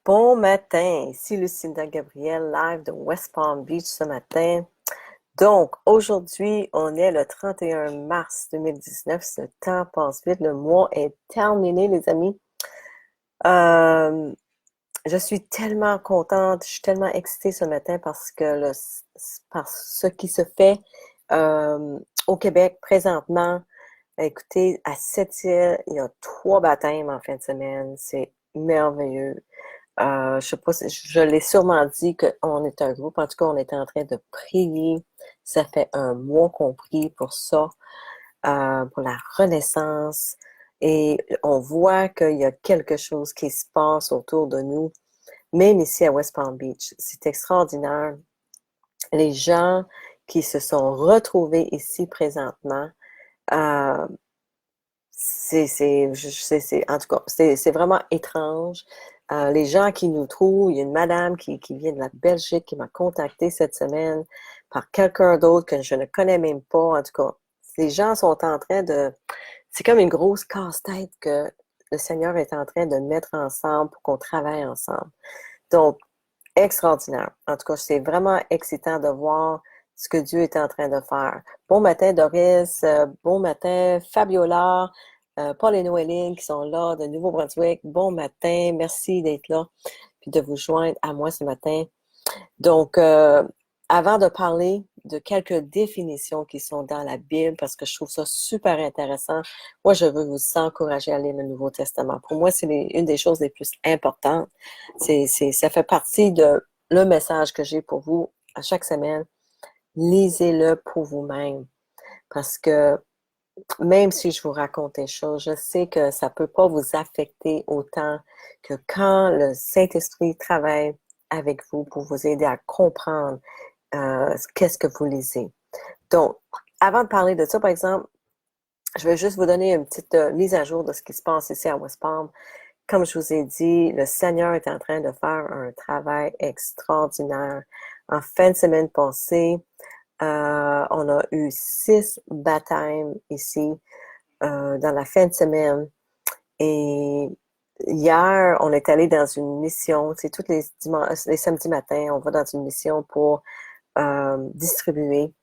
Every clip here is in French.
Bon matin, ici Lucinda Gabriel, live de West Palm Beach ce matin. Donc, aujourd'hui, on est le 31 mars 2019. Ce temps passe vite, le mois est terminé, les amis. Euh, je suis tellement contente, je suis tellement excitée ce matin parce que par ce qui se fait au Québec présentement. Écoutez, à Sept-Îles, il y a 3 baptêmes en fin de semaine. C'est merveilleux. Je sais pas si je l'ai sûrement dit qu'on est un groupe. En tout cas, on était en train de prier. Ça fait un mois qu'on prie pour ça, pour la renaissance. Et on voit qu'il y a quelque chose qui se passe autour de nous, même ici à West Palm Beach. C'est extraordinaire. Les gens qui se sont retrouvés ici présentement, euh, en tout cas, c'est vraiment étrange. Les gens qui nous trouvent, il y a une madame qui vient de la Belgique qui m'a contacté cette semaine par quelqu'un d'autre que je ne connais même pas. En tout cas, les gens sont en train de... C'est comme une grosse casse-tête que le Seigneur est en train de mettre ensemble pour qu'on travaille ensemble. Donc, extraordinaire. En tout cas, c'est vraiment excitant de voir ce que Dieu est en train de faire. Bon matin, Doris. Bon matin, Fabiola. Paul et Noéline qui sont là de Nouveau-Brunswick. Bon matin. Merci d'être là puis de vous joindre à moi ce matin. Donc, avant de parler de quelques définitions qui sont dans la Bible, parce que je trouve ça super intéressant, moi, je veux vous encourager à lire le Nouveau Testament. Pour moi, c'est une des choses les plus importantes. Ça fait partie de le message que j'ai pour vous à chaque semaine. Lisez-le pour vous-même. Parce que même si je vous raconte des choses, je sais que ça peut pas vous affecter autant que quand le Saint-Esprit travaille avec vous pour vous aider à comprendre qu'est-ce que vous lisez. Donc, avant de parler de ça, par exemple, je vais juste vous donner une petite mise à jour de ce qui se passe ici à West Palm. Comme je vous ai dit, le Seigneur est en train de faire un travail extraordinaire. En fin de semaine passée, on a eu 6 baptêmes ici dans la fin de semaine. Et hier, on est allé dans une mission. C'est tous les dimanches, les samedis matins, on va dans une mission pour distribuer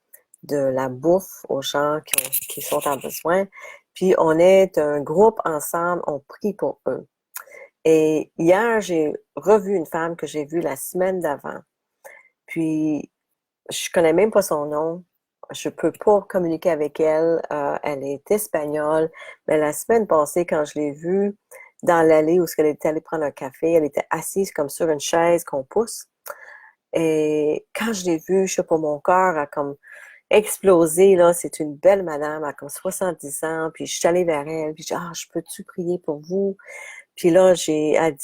de la bouffe aux gens qui sont en besoin. Puis on est un groupe ensemble, on prie pour eux. Et hier, j'ai revu une femme que j'ai vue la semaine d'avant. Puis je connais même pas son nom. Je peux pas communiquer avec elle. Elle est espagnole. Mais la semaine passée, quand je l'ai vue dans l'allée où elle était allée prendre un café, elle était assise comme sur une chaise qu'on pousse. Et quand je l'ai vue, je sais pas, mon cœur a comme explosé, là. C'est une belle madame, elle a comme 70 ans. Puis je suis allée vers elle, puis j'ai dit, je peux-tu prier pour vous? Puis là, elle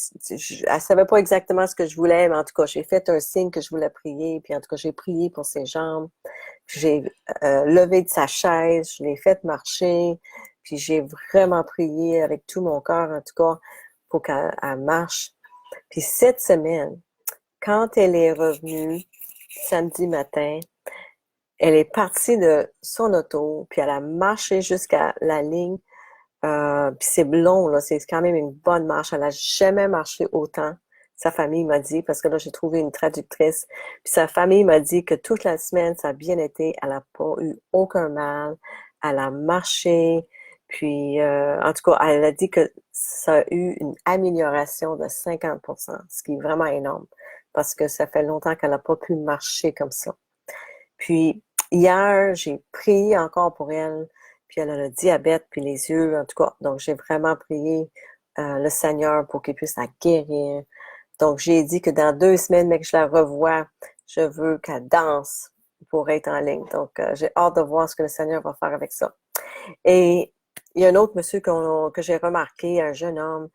savait pas exactement ce que je voulais, mais en tout cas, j'ai fait un signe que je voulais prier. Puis en tout cas, j'ai prié pour ses jambes. Puis j'ai levé de sa chaise, je l'ai fait marcher. Puis j'ai vraiment prié avec tout mon cœur, en tout cas, pour qu'elle marche. Puis cette semaine, quand elle est revenue samedi matin, elle est partie de son auto, puis elle a marché jusqu'à la ligne. Puis c'est long, là, c'est quand même une bonne marche. Elle n'a jamais marché autant. Sa famille m'a dit, parce que là, j'ai trouvé une traductrice. Puis sa famille m'a dit que toute la semaine, ça a bien été. Elle n'a pas eu aucun mal. Elle a marché. Puis, en tout cas, elle a dit que ça a eu une amélioration de 50%, ce qui est vraiment énorme, parce que ça fait longtemps qu'elle n'a pas pu marcher comme ça. Puis hier, j'ai prié encore pour elle, puis elle a le diabète, puis les yeux, en tout cas. Donc, j'ai vraiment prié le Seigneur pour qu'il puisse la guérir. Donc, j'ai dit que dans 2 semaines, mais que je la revois, je veux qu'elle danse pour être en ligne. Donc, j'ai hâte de voir ce que le Seigneur va faire avec ça. Et il y a un autre monsieur que j'ai remarqué, un jeune homme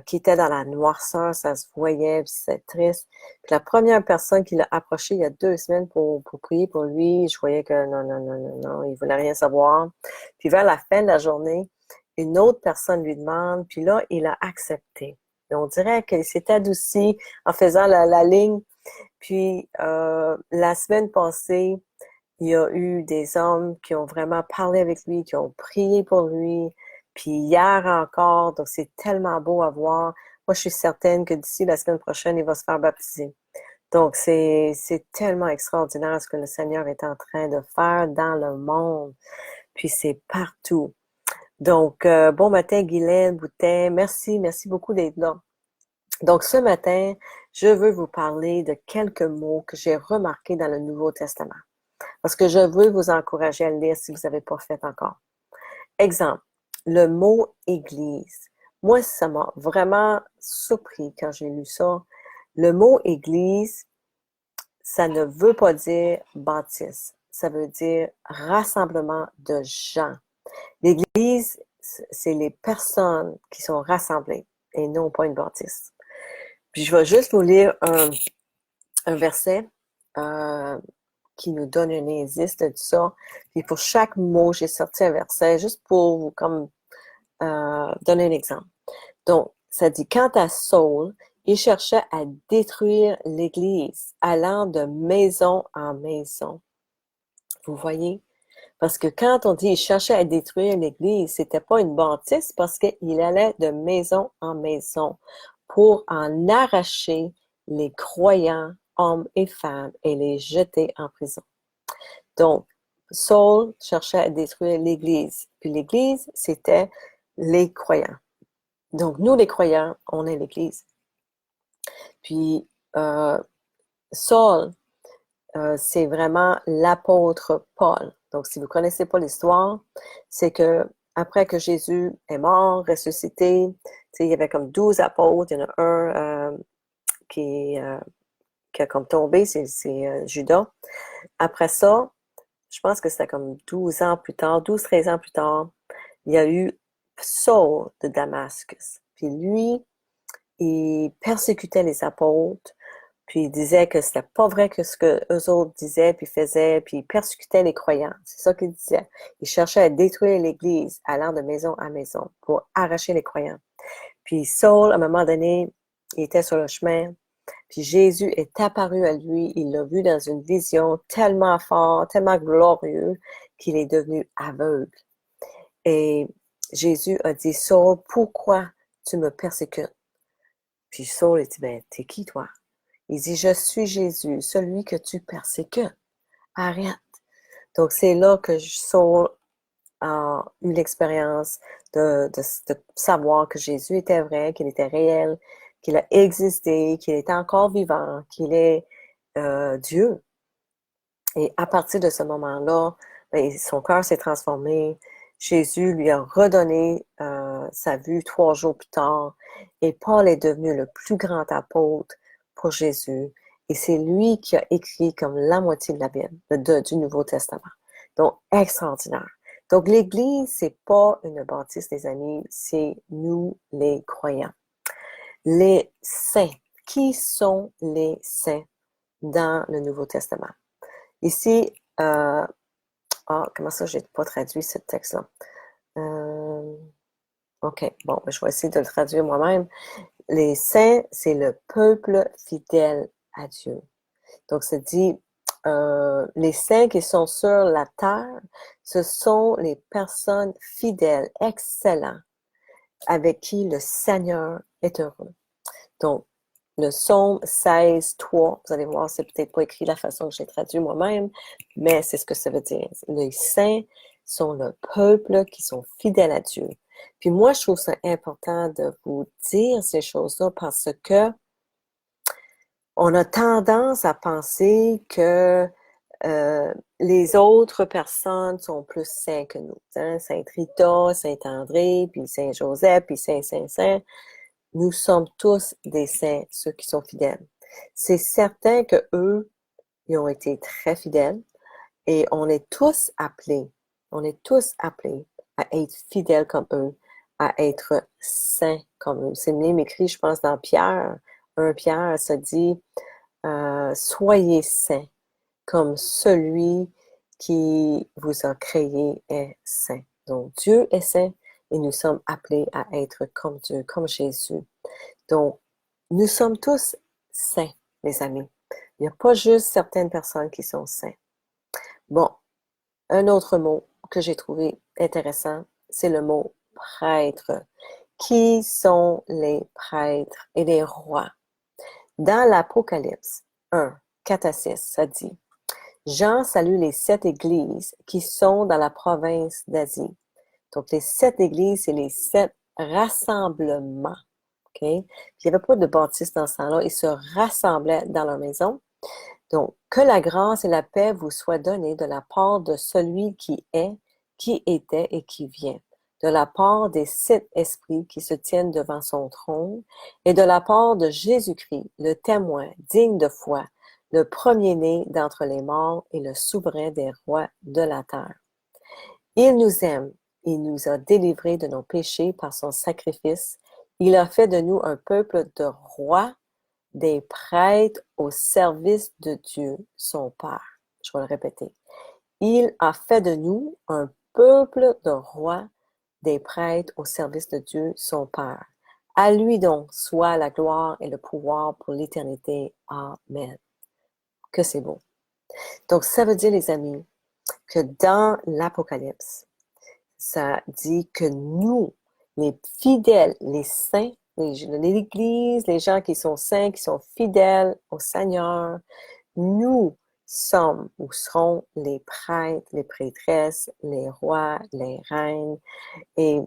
qui était dans la noirceur, ça se voyait, puis c'était triste. Puis la première personne qui l'a approché il y a 2 semaines pour prier pour lui, je voyais que non, non, non, non, non, il voulait rien savoir. Puis vers la fin de la journée, une autre personne lui demande, puis là, il a accepté. Et on dirait qu'il s'est adouci en faisant la ligne. Puis la semaine passée, il y a eu des hommes qui ont vraiment parlé avec lui, qui ont prié pour lui. Puis hier encore, donc c'est tellement beau à voir. Moi, je suis certaine que d'ici la semaine prochaine, il va se faire baptiser. Donc, c'est tellement extraordinaire ce que le Seigneur est en train de faire dans le monde. Puis c'est partout. Donc, bon matin, Guylaine Boutin. Merci beaucoup d'être là. Donc, ce matin, je veux vous parler de quelques mots que j'ai remarqués dans le Nouveau Testament. Parce que je veux vous encourager à le lire si vous n'avez pas fait encore. Exemple, le mot Église. Moi, ça m'a vraiment surpris quand j'ai lu ça. Le mot Église, ça ne veut pas dire bâtisse. Ça veut dire rassemblement de gens. L'Église, c'est les personnes qui sont rassemblées et non pas une bâtisse. Puis je vais juste vous lire un verset qui nous donne un indice de ça. Puis pour chaque mot, j'ai sorti un verset juste pour vous comme donner un exemple. Donc, ça dit, quant à Saul, il cherchait à détruire l'Église, allant de maison en maison. Vous voyez? Parce que quand on dit il cherchait à détruire l'Église, c'était pas une bâtisse parce qu'il allait de maison en maison pour en arracher les croyants, hommes et femmes, et les jeter en prison. Donc, Saul cherchait à détruire l'Église. Puis l'Église, c'était les croyants. Donc, nous, les croyants, on est l'Église. Puis, Saul, c'est vraiment l'apôtre Paul. Donc, si vous ne connaissez pas l'histoire, c'est que après que Jésus est mort, ressuscité, il y avait comme 12 apôtres, il y en a un qui a comme tombé, c'est Judas. Après ça, je pense que c'était comme 12 ans plus tard, 12-13 ans plus tard, il y a eu Saul de Damascus. Puis lui, il persécutait les apôtres, puis il disait que c'était pas vrai que ce que eux autres disaient, puis faisaient, puis il persécutait les croyants. C'est ça qu'il disait. Il cherchait à détruire l'Église, allant de maison en maison, pour arracher les croyants. Puis Saul, à un moment donné, il était sur le chemin, puis Jésus est apparu à lui, il l'a vu dans une vision tellement forte, tellement glorieux, qu'il est devenu aveugle. Et Jésus a dit, Saul, pourquoi tu me persécutes? Puis Saul a dit, ben, t'es qui toi? Il dit, je suis Jésus, celui que tu persécutes. Arrête. Donc, c'est là que Saul a eu l'expérience de savoir que Jésus était vrai, qu'il était réel, qu'il a existé, qu'il était encore vivant, qu'il est Dieu. Et à partir de ce moment-là, ben, son cœur s'est transformé. Jésus lui a redonné sa vue 3 jours plus tard. Et Paul est devenu le plus grand apôtre pour Jésus. Et c'est lui qui a écrit comme la moitié de la Bible, du Nouveau Testament. Donc, extraordinaire. Donc, l'Église, c'est pas une bâtisse, les amis, c'est nous, les croyants. Les saints. Qui sont les saints dans le Nouveau Testament? Ici, comment ça, j'ai pas traduit ce texte-là? OK, bon, je vais essayer de le traduire moi-même. Les saints, c'est le peuple fidèle à Dieu. Donc, ça dit, les saints qui sont sur la terre, ce sont les personnes fidèles, excellentes, avec qui le Seigneur est heureux. Donc, le psaume 16, 3, vous allez voir, c'est peut-être pas écrit de la façon que j'ai traduit moi-même, mais c'est ce que ça veut dire. Les saints sont le peuple qui sont fidèles à Dieu. Puis moi, je trouve ça important de vous dire ces choses-là parce que on a tendance à penser que les autres personnes sont plus saints que nous. Hein? Sainte Rita, Saint-André, puis Saint-Joseph, puis Saint-Saint-Saint. Nous sommes tous des saints, ceux qui sont fidèles. C'est certain que eux, ils ont été très fidèles et on est tous appelés à être fidèles comme eux, à être saints comme eux. C'est même écrit, je pense, dans Pierre. 1 Pierre, ça dit, soyez saints comme celui qui vous a créé est saint. Donc, Dieu est saint et nous sommes appelés à être comme Dieu, comme Jésus. Donc, nous sommes tous saints, mes amis. Il n'y a pas juste certaines personnes qui sont saints. Bon, un autre mot que j'ai trouvé intéressant, c'est le mot prêtre. Qui sont les prêtres et les rois? Dans l'Apocalypse 1, 4 à 6, ça dit: Jean salue les 7 églises qui sont dans la province d'Asie. Donc, les 7 églises, c'est les 7 rassemblements. OK? Il n'y avait pas de baptistes dans ce temps-là. Ils se rassemblaient dans leur maison. Donc, que la grâce et la paix vous soient données de la part de celui qui est, qui était et qui vient, de la part des 7 esprits qui se tiennent devant son trône, et de la part de Jésus-Christ, le témoin digne de foi, le premier-né d'entre les morts et le souverain des rois de la terre. Il nous aime, il nous a délivrés de nos péchés par son sacrifice. Il a fait de nous un peuple de rois, des prêtres au service de Dieu, son Père. Je vais le répéter. Il a fait de nous un peuple de rois, des prêtres au service de Dieu, son Père. À lui donc soit la gloire et le pouvoir pour l'éternité. Amen. Que c'est beau. Donc, ça veut dire, les amis, que dans l'Apocalypse, ça dit que nous, les fidèles, les saints, l'Église, les gens qui sont saints, qui sont fidèles au Seigneur, nous sommes ou serons les prêtres, les prêtresses, les rois, les reines. Et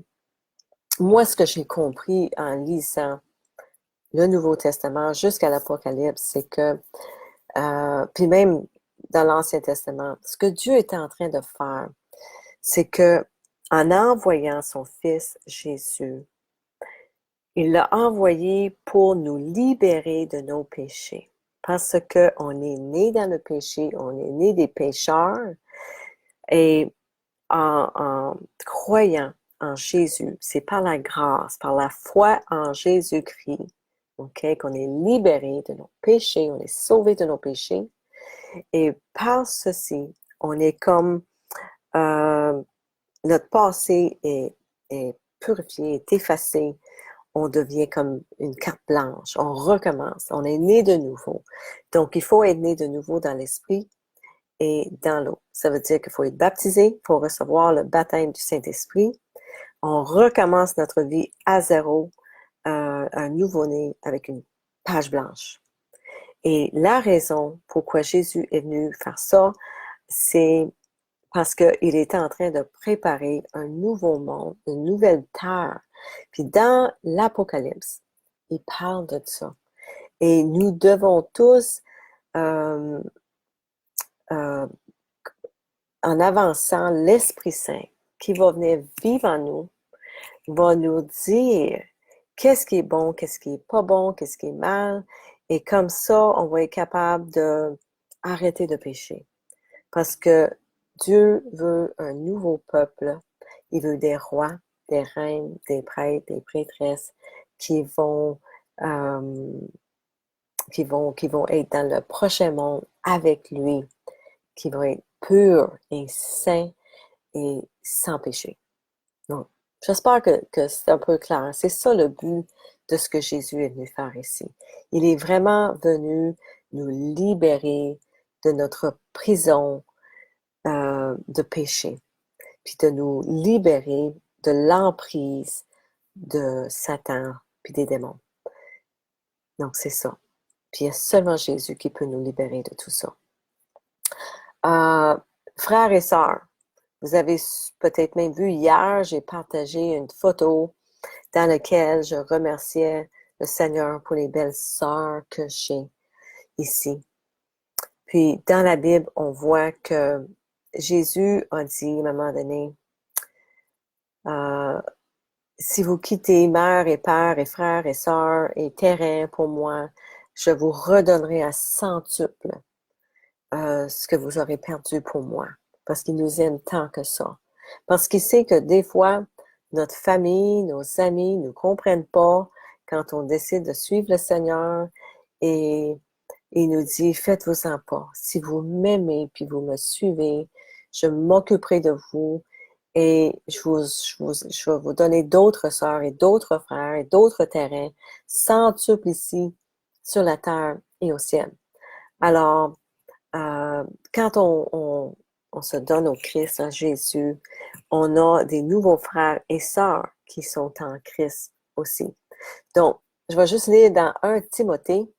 moi, ce que j'ai compris en lisant le Nouveau Testament jusqu'à l'Apocalypse, c'est que, puis même dans l'Ancien Testament, ce que Dieu était en train de faire, c'est que en envoyant son Fils Jésus, il l'a envoyé pour nous libérer de nos péchés. Parce qu'on est né dans le péché, on est né des pécheurs, et en croyant en Jésus, c'est par la grâce, par la foi en Jésus-Christ, okay, qu'on est libéré de nos péchés, on est sauvé de nos péchés, et par ceci, on est comme notre passé est purifié, est effacé. On devient comme une carte blanche. On recommence. On est né de nouveau. Donc, il faut être né de nouveau dans l'esprit et dans l'eau. Ça veut dire qu'il faut être baptisé, il faut recevoir le baptême du Saint-Esprit. On recommence notre vie à zéro, un nouveau-né avec une page blanche. Et la raison pourquoi Jésus est venu faire ça, c'est parce qu'il était en train de préparer un nouveau monde, une nouvelle terre. Puis dans l'Apocalypse, il parle de ça. Et nous devons tous, euh, euh, en avançant, l'Esprit Saint qui va venir vivre en nous, va nous dire qu'est-ce qui est bon, qu'est-ce qui est pas bon, qu'est-ce qui est mal. Et comme ça, on va être capable d'arrêter de pécher. Parce que Dieu veut un nouveau peuple. Il veut des rois, des reines, des prêtres, des prêtresses qui vont être dans le prochain monde avec lui, qui vont être purs et saints et sans péché. Donc, j'espère que c'est un peu clair. C'est ça le but de ce que Jésus est venu faire ici. Il est vraiment venu nous libérer de notre prison de péché, puis de nous libérer de l'emprise de Satan puis des démons. Donc, c'est ça. Puis il y a seulement Jésus qui peut nous libérer de tout ça. Frères et sœurs, vous avez peut-être même vu hier, j'ai partagé une photo dans laquelle je remerciais le Seigneur pour les belles sœurs que j'ai ici. Puis dans la Bible, on voit que Jésus a dit à un moment donné, si vous quittez mère et père et frères et sœurs et terrain pour moi, je vous redonnerai à centuple ce que vous aurez perdu pour moi. Parce qu'il nous aime tant que ça. Parce qu'il sait que des fois, notre famille, nos amis ne nous comprennent pas quand on décide de suivre le Seigneur et il nous dit, faites-vous-en pas. Si vous m'aimez puis vous me suivez, je m'occuperai de vous et je vais vous donner d'autres sœurs et d'autres frères et d'autres terrains centuple ici sur la terre et au ciel. Alors, quand on se donne au Christ, en Jésus, on a des nouveaux frères et sœurs qui sont en Christ aussi. Donc, je vais juste lire dans 1 Timothée,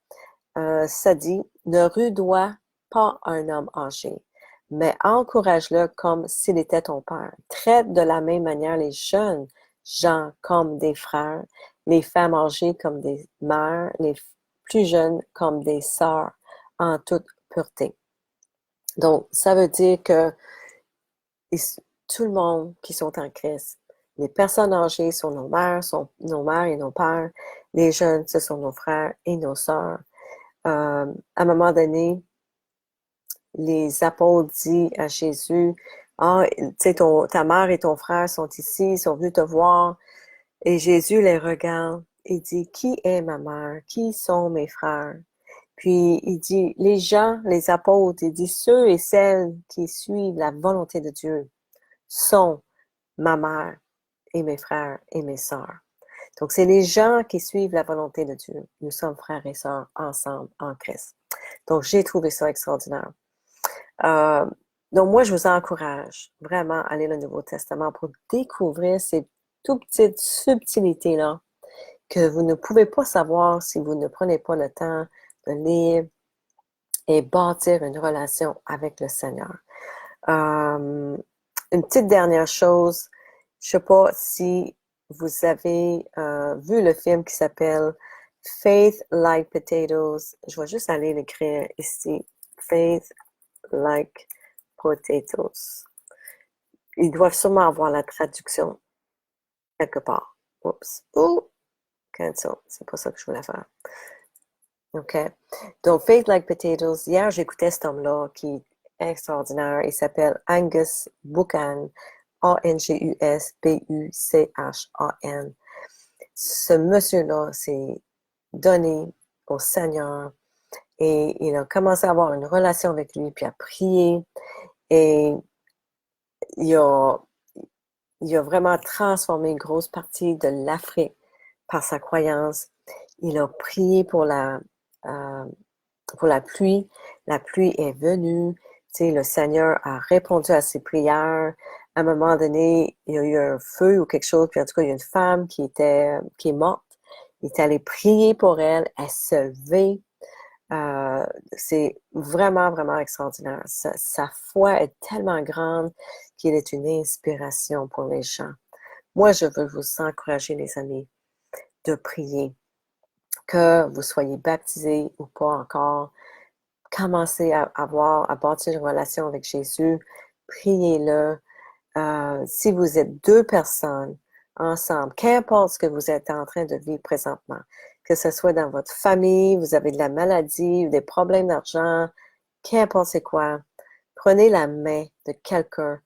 ça dit, « Ne rudoie pas un homme âgé, mais encourage-le comme s'il était ton père. Traite de la même manière les jeunes gens comme des frères, les femmes âgées comme des mères, les plus jeunes comme des sœurs, en toute pureté. » Donc, ça veut dire que tout le monde qui sont en Christ, les personnes âgées sont nos mères et nos pères, les jeunes, ce sont nos frères et nos sœurs. À un moment donné, les apôtres disent à Jésus, « Ah, tu sais, ta mère et ton frère sont ici, ils sont venus te voir. » Et Jésus les regarde et dit, « Qui est ma mère? Qui sont mes frères? » Puis il dit, les gens, les apôtres, il dit, ceux et celles qui suivent la volonté de Dieu sont ma mère et mes frères et mes sœurs. Donc, c'est les gens qui suivent la volonté de Dieu. Nous sommes frères et sœurs ensemble en Christ. Donc, j'ai trouvé ça extraordinaire. Donc, moi, je vous encourage vraiment à lire le Nouveau Testament pour découvrir ces tout petites subtilités-là que vous ne pouvez pas savoir si vous ne prenez pas le temps de lire et bâtir une relation avec le Seigneur. Une petite dernière chose, je sais pas si vous avez vu le film qui s'appelle Faith Like Potatoes. Je vais juste aller l'écrire ici. Faith Like Potatoes. Ils doivent sûrement avoir la traduction quelque part. Oups. Oh, cancel. C'est pas ça que je voulais faire. OK. Donc, Faith Like Potatoes. Hier, j'écoutais cet homme-là qui est extraordinaire. Il s'appelle Angus Buchan. A-N-G-U-S-B-U-C-H-A-N. Ce monsieur-là s'est donné au Seigneur et il a commencé à avoir une relation avec lui, puis à prier. Et il a vraiment transformé une grosse partie de l'Afrique par sa croyance. Il a prié pour la pluie. La pluie est venue. Tu sais, le Seigneur a répondu à ses prières. À un moment donné, il y a eu un feu ou quelque chose, puis en tout cas, il y a une femme qui est morte. Il est allé prier pour elle. Elle se levait. C'est vraiment, vraiment extraordinaire. Sa foi est tellement grande qu'il est une inspiration pour les gens. Moi, je veux vous encourager, les amis, de prier. Que vous soyez baptisés ou pas encore, commencez à bâtir une relation avec Jésus. Priez-le. Si vous êtes 2 personnes ensemble, qu'importe ce que vous êtes en train de vivre présentement, que ce soit dans votre famille, vous avez de la maladie, des problèmes d'argent, qu'importe c'est quoi, prenez la main de quelqu'un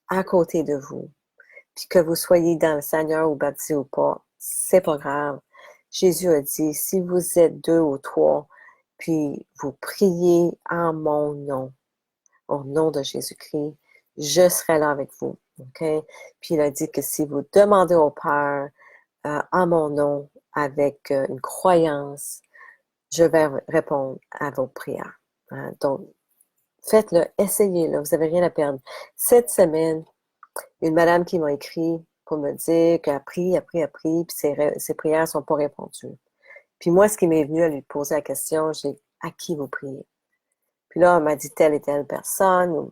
à côté de vous. Puis que vous soyez dans le Seigneur ou baptisé ou pas, c'est pas grave. Jésus a dit, si vous êtes 2 ou 3, puis vous priez en mon nom, au nom de Jésus-Christ, je serai là avec vous. OK? Puis il a dit que si vous demandez au Père en mon nom avec une croyance, je vais répondre à vos prières. Hein? Donc, faites-le, essayez-le, vous n'avez rien à perdre. Cette semaine, une madame qui m'a écrit pour me dire qu'elle a prié, puis ses prières ne sont pas répondues. Puis moi, ce qui m'est venu à lui poser la question, j'ai à qui vous priez? Puis là, elle m'a dit telle et telle personne.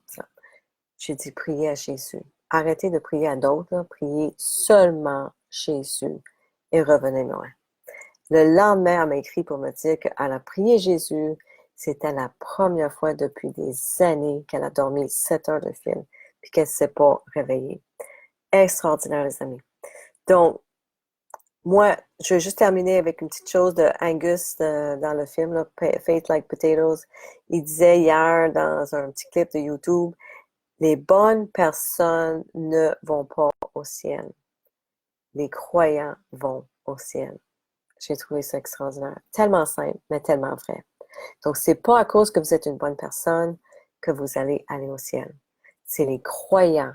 J'ai dit priez à Jésus. Arrêtez de prier à d'autres, priez seulement Jésus et revenez-moi. Le lendemain, elle m'a écrit pour me dire qu'elle a prié Jésus. C'était la première fois depuis des années qu'elle a dormi 7 heures de film, puis qu'elle ne s'est pas réveillée. Extraordinaire, les amis. Donc, moi, je vais juste terminer avec une petite chose de Angus dans le film, là, Faith Like Potatoes. Il disait hier dans un petit clip de YouTube, les bonnes personnes ne vont pas au ciel. Les croyants vont au ciel. J'ai trouvé ça extraordinaire. Tellement simple, mais tellement vrai. Donc, c'est pas à cause que vous êtes une bonne personne que vous allez aller au ciel. C'est les croyants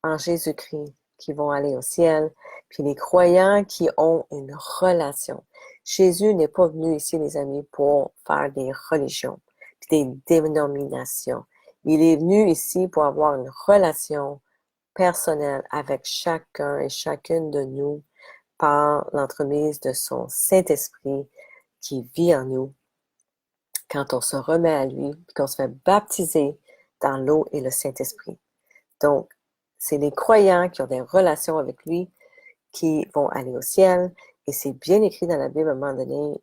en Jésus-Christ qui vont aller au ciel, puis les croyants qui ont une relation. Jésus n'est pas venu ici, les amis, pour faire des religions, puis des dénominations. Il est venu ici pour avoir une relation personnelle avec chacun et chacune de nous, par l'entremise de son Saint-Esprit qui vit en nous quand on se remet à lui, qu'on se fait baptiser dans l'eau et le Saint-Esprit. Donc, c'est les croyants qui ont des relations avec lui qui vont aller au ciel, et c'est bien écrit dans la Bible à un moment donné.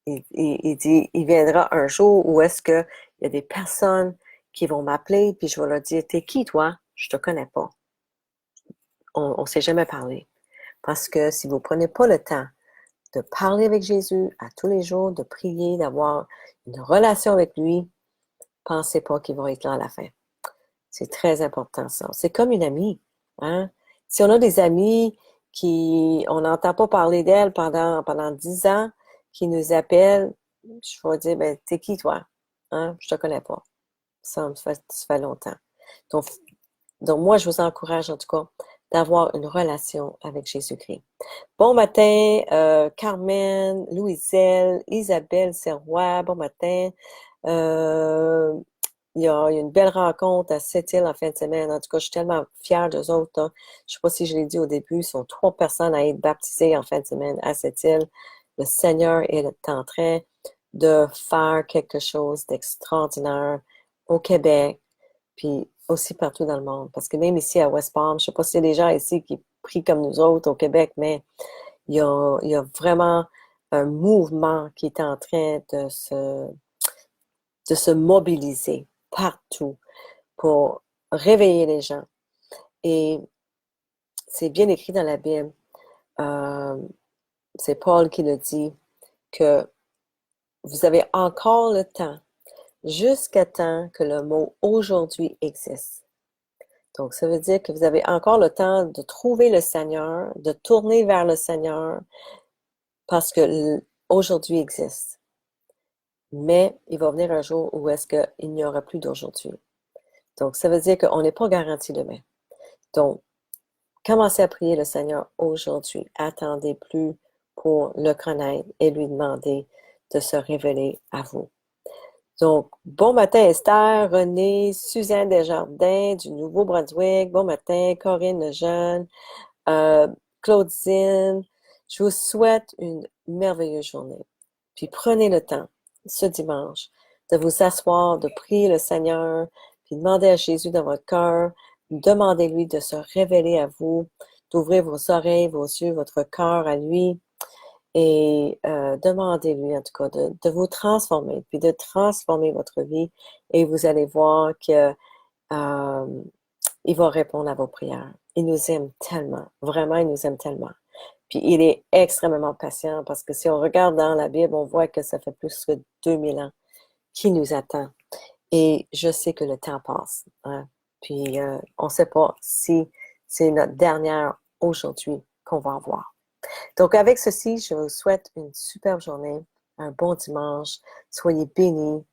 Il dit, il viendra un jour où est-ce qu'il y a des personnes qui vont m'appeler, puis je vais leur dire, t'es qui toi? Je te connais pas. On s'est jamais parlé. Parce que si vous ne prenez pas le temps de parler avec Jésus à tous les jours, de prier, d'avoir une relation avec lui, pensez pas qu'il va être là à la fin. C'est très important, ça. C'est comme une amie, hein? Si on a des amis on n'entend pas parler d'elle pendant 10 ans, qui nous appellent, je vais dire, ben, t'es qui, toi? Hein? Je te connais pas. Ça fait longtemps. Donc, moi, je vous encourage, en tout cas, d'avoir une relation avec Jésus-Christ. Bon matin, Carmen, Louiselle, Isabelle Serrois, bon matin. Il y a une belle rencontre à Sept-Îles en fin de semaine. En tout cas, je suis tellement fière d'eux autres, hein. Je ne sais pas si je l'ai dit au début, ils sont 3 personnes à être baptisées en fin de semaine à Sept-Îles. Le Seigneur est en train de faire quelque chose d'extraordinaire au Québec, puis aussi partout dans le monde. Parce que même ici à West Palm, je ne sais pas s'il y a des gens ici qui prient comme nous autres au Québec, mais il y a vraiment un mouvement qui est en train de se mobiliser partout pour réveiller les gens. Et c'est bien écrit dans la Bible. C'est Paul qui le dit, que vous avez encore le temps, jusqu'à temps que le mot aujourd'hui existe. Donc, ça veut dire que vous avez encore le temps de trouver le Seigneur, de tourner vers le Seigneur, parce que aujourd'hui existe. Mais il va venir un jour où est-ce qu'il n'y aura plus d'aujourd'hui. Donc, ça veut dire qu'on n'est pas garanti demain. Donc, commencez à prier le Seigneur aujourd'hui. Attendez plus pour le connaître et lui demander de se révéler à vous. Donc, bon matin Esther, Renée, Suzanne Desjardins du Nouveau-Brunswick. Bon matin Corinne Lejeune, Claudine. Je vous souhaite une merveilleuse journée. Puis prenez le temps, ce dimanche, de vous asseoir, de prier le Seigneur, puis demander à Jésus dans votre cœur, demandez-lui de se révéler à vous, d'ouvrir vos oreilles, vos yeux, votre cœur à lui, et demandez-lui en tout cas de vous transformer, puis de transformer votre vie, et vous allez voir que il va répondre à vos prières. Il nous aime tellement, vraiment, il nous aime tellement. Puis il est extrêmement patient, parce que si on regarde dans la Bible, on voit que ça fait plus que 2000 ans qu'il nous attend. Et je sais que le temps passe, hein? Puis on ne sait pas si c'est notre dernière aujourd'hui qu'on va avoir. Donc avec ceci, je vous souhaite une superbe journée, un bon dimanche, soyez bénis,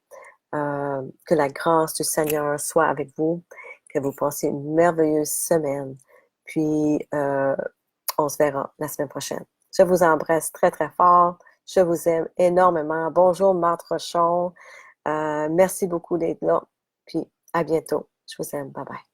que la grâce du Seigneur soit avec vous, que vous passiez une merveilleuse semaine, puis on se verra la semaine prochaine. Je vous embrasse très, très fort. Je vous aime énormément. Bonjour, Marthe Rochon. Merci beaucoup d'être là. Puis à bientôt. Je vous aime. Bye bye.